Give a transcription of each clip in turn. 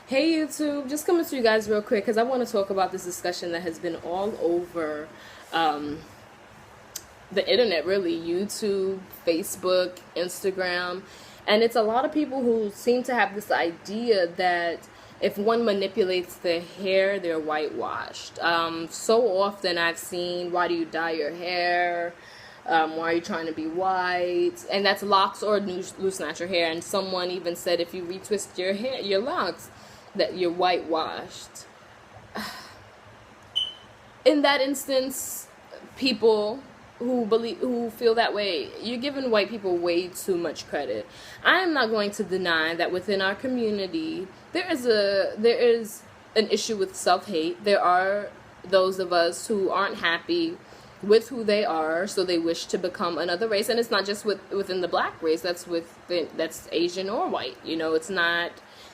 Hey YouTube, just coming to you guys real quick because I want to talk about this discussion that has been all over um, the internet, really. YouTube, Facebook, Instagram. And it's a lot of people who seem to have this idea that if one manipulates their hair, they're whitewashed. So often I've seen, why do you dye your hair? Why are you trying to be white? And that's locks or loose natural hair. And someone even said if you retwist your hair, your locks, that you're whitewashed. In that instance, people who feel that way, you're giving white people way too much credit. I am not going to deny that within our community there is an issue with self-hate. There are those of us who aren't happy with who they are, so they wish to become another race. And it's not just within the black race, that's Asian or white.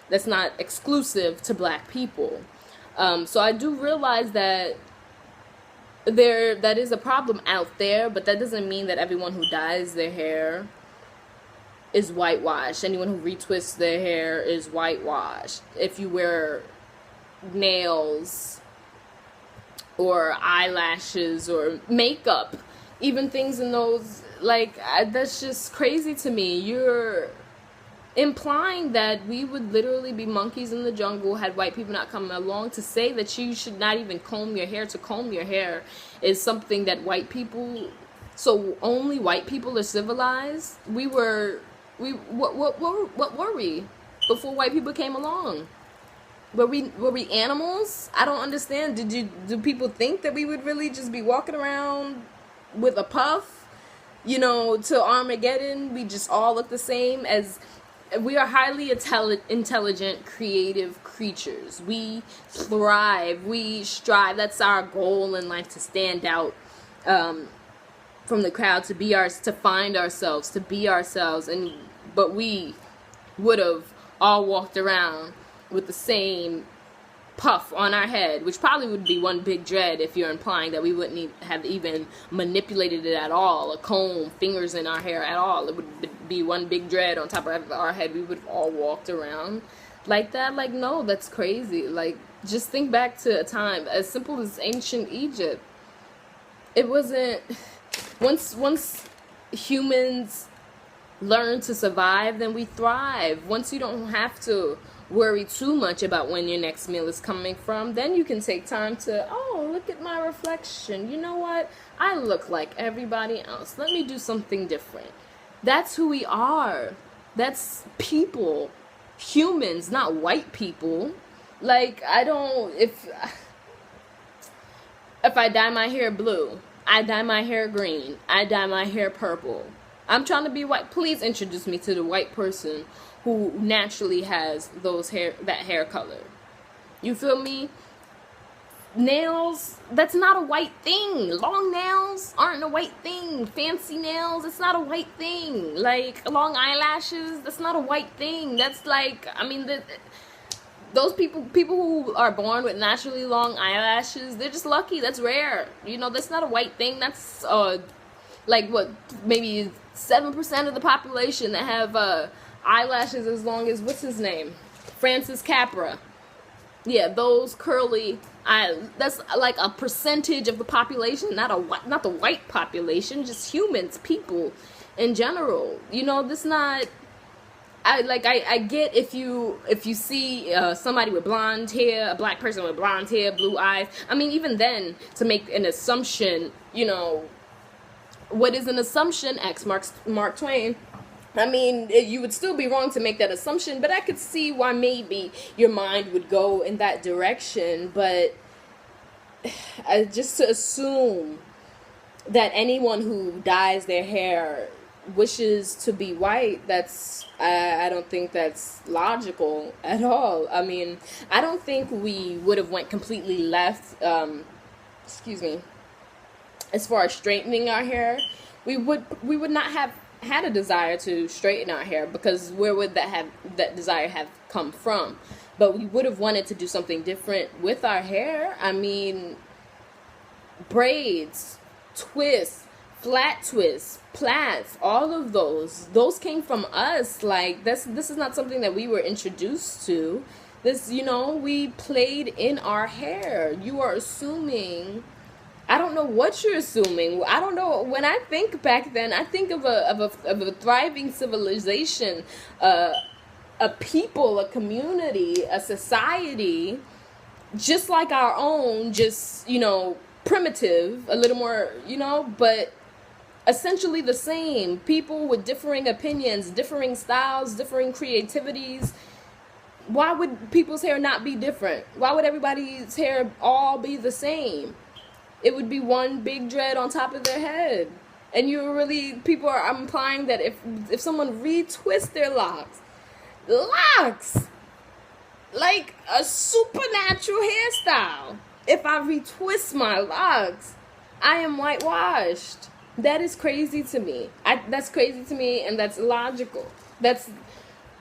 That's not exclusive to black people. So I do realize that that is a problem out there, but that doesn't mean that everyone who dyes their hair is whitewashed. Anyone who retwists their hair is whitewashed. If you wear nails or eyelashes or makeup, even things in those, that's just crazy to me. You're implying that we would literally be monkeys in the jungle had white people not come along. To say that you should not even comb your hair, to comb your hair is something that so only white people are civilized. What were we before white people came along? Were we animals? I don't understand. Do people think that we would really just be walking around with a puff, till Armageddon? We just all look the same. As we are highly intelligent, creative creatures. We thrive. We strive. That's our goal in life, to stand out from the crowd, to find ourselves, to be ourselves. But we would have all walked around with the same puff on our head, which probably would be one big dread if you're implying that we wouldn't have even manipulated it at all, a comb, fingers in our hair at all. It would be one big dread on top of our head. We would have all walked around like that. No, that's crazy. Just think back to a time as simple as ancient Egypt. It wasn't, once humans learn to survive, then we thrive. Once you don't have to worry too much about when your next meal is coming from, then you can take time to, look at my reflection. You know what? I look like everybody else. Let me do something different. That's who we are. That's people. Humans, not white people. If I dye my hair blue, I dye my hair green, I dye my hair purple, I'm trying to be white. Please introduce me to the white person who naturally has that hair color. You feel me? Nails, that's not a white thing. Long nails aren't a white thing. Fancy nails, it's not a white thing. Long eyelashes, that's not a white thing. That's those people who are born with naturally long eyelashes, they're just lucky. That's rare. That's not a white thing. That's maybe 7% of the population that have eyelashes as long as, what's his name? Francis Capra. Yeah, those curly that's like a percentage of the population, not the white population, just humans, people in general. This not, I get if you see somebody with blonde hair, a black person with blonde hair, blue eyes. Even then, to make an assumption, what is an assumption? X Mark Twain. You would still be wrong to make that assumption, but I could see why maybe your mind would go in that direction. But just to assume that anyone who dyes their hair wishes to be white, I don't think that's logical at all. I don't think we would have went completely left, as far as straightening our hair. We would not have had a desire to straighten our hair, because where would that desire have come from? But we would have wanted to do something different with our hair. Braids, twists, flat twists, plaits, all of those came from us. This is not something that we were introduced to. This, we played in our hair. You are assuming. I don't know what you're assuming. I don't know. When I think back then, I think of a thriving civilization, a people, a community, a society, just like our own, just, primitive, a little more, but essentially the same. People with differing opinions, differing styles, differing creativities. Why would people's hair not be different? Why would everybody's hair all be the same? It would be one big dread on top of their head. And people are implying that if someone retwists their locks, like a supernatural hairstyle, if I retwist my locks, I am whitewashed. That is crazy to me. That's crazy to me, and that's illogical.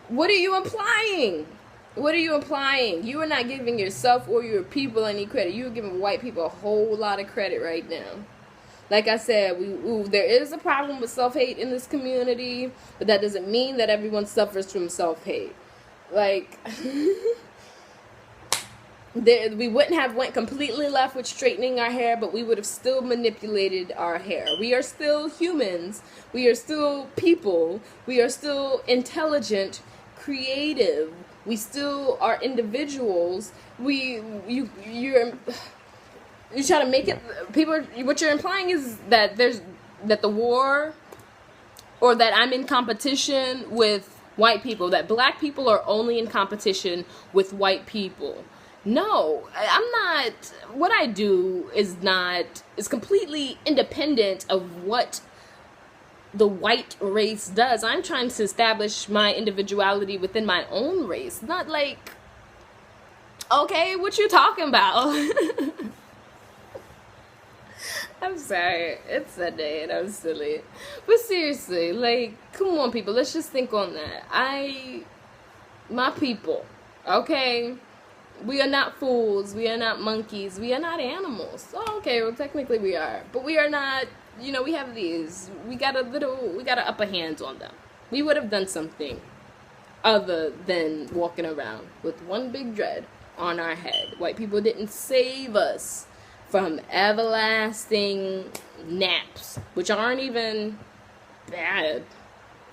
What are you implying? What are you implying? You are not giving yourself or your people any credit. You are giving white people a whole lot of credit right now. Like I said, there is a problem with self-hate in this community, but that doesn't mean that everyone suffers from self-hate. Like, we wouldn't have went completely left with straightening our hair, but we would have still manipulated our hair. We are still humans. We are still people. We are still intelligent, creative. We still are individuals. You're trying to make it, what you're implying is that that the war, or that I'm in competition with white people, that black people are only in competition with white people. No, I'm not. What I do is completely independent of what the white race does. I'm trying to establish my individuality within my own race. Not like, okay, what you talking about? I'm sorry, it's Sunday and I'm silly. But seriously, like, come on, people, let's just think on that. My people, okay? We are not fools, we are not monkeys, we are not animals. Oh, okay, well, technically we are. But we are not, we have these. We got an upper hand on them. We would have done something other than walking around with one big dread on our head. White people didn't save us from everlasting naps, which aren't even bad,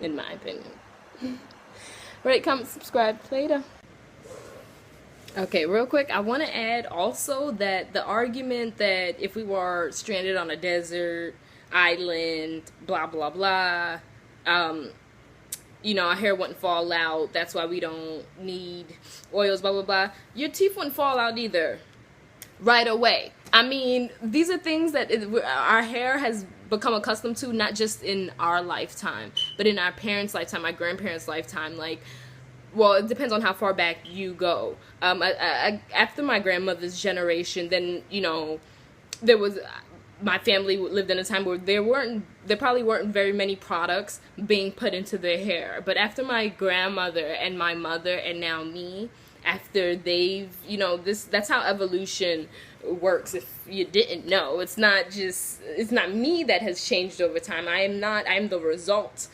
in my opinion. Rate, comment, subscribe. Later. Okay, real quick, I want to add also that the argument that if we were stranded on a desert island, blah, blah, blah, our hair wouldn't fall out, that's why we don't need oils, blah, blah, blah. Your teeth wouldn't fall out either right away. I mean, these are things that our hair has become accustomed to, not just in our lifetime, but in our parents' lifetime, my grandparents' lifetime. Like, well, it depends on how far back you go. After my grandmother's generation, then, my family lived in a time where there probably weren't very many products being put into their hair. But after my grandmother and my mother and now me, after they've, that's how evolution works. If you didn't know, it's not me that has changed over time. I'm the result.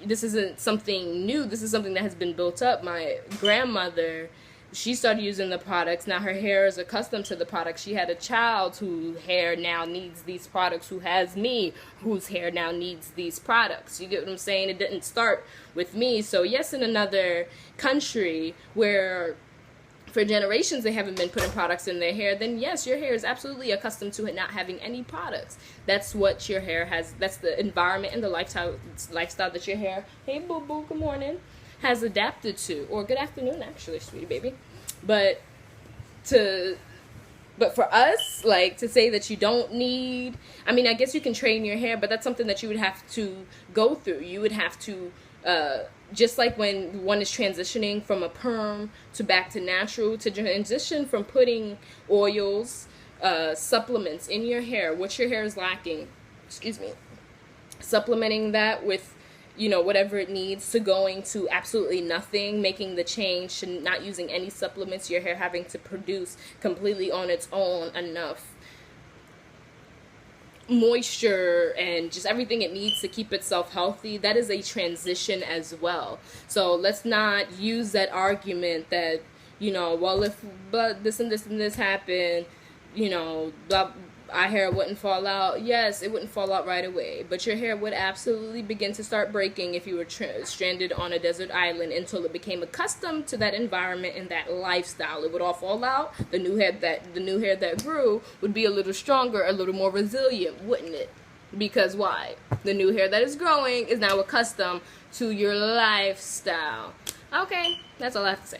This isn't something new. This is something that has been built up. My grandmother, she started using the products. Now her hair is accustomed to the products. She had a child whose hair now needs these products, who has me, whose hair now needs these products. You get what I'm saying? It didn't start with me. So yes, in another country where for generations they haven't been putting products in their hair, then yes, your hair is absolutely accustomed to it not having any products. That's what your hair has. That's the environment and the lifestyle that your hair, hey boo boo, good morning, has adapted to. Or good afternoon, actually, sweetie baby. But for us, like, to say that you don't need, I mean, I guess you can train your hair, but that's something that you would have to go through. You would have to, just like when one is transitioning from a perm to back to natural, to transition from putting oils, supplements in your hair, what your hair is lacking, supplementing that with, whatever it needs, to going to absolutely nothing, making the change to not using any supplements, your hair having to produce completely on its own enough moisture and just everything it needs to keep itself healthy, that is a transition as well. So let's not use that argument that, you know, well, if but this and this and this happened, you know, blah, our hair wouldn't fall out. Yes, it wouldn't fall out right away, but your hair would absolutely begin to start breaking if you were stranded on a desert island until it became accustomed to that environment and that lifestyle. It would all fall out. The new hair that grew would be a little stronger, a little more resilient, wouldn't it? Because why? The new hair that is growing is now accustomed to your lifestyle. Okay, that's all I have to say.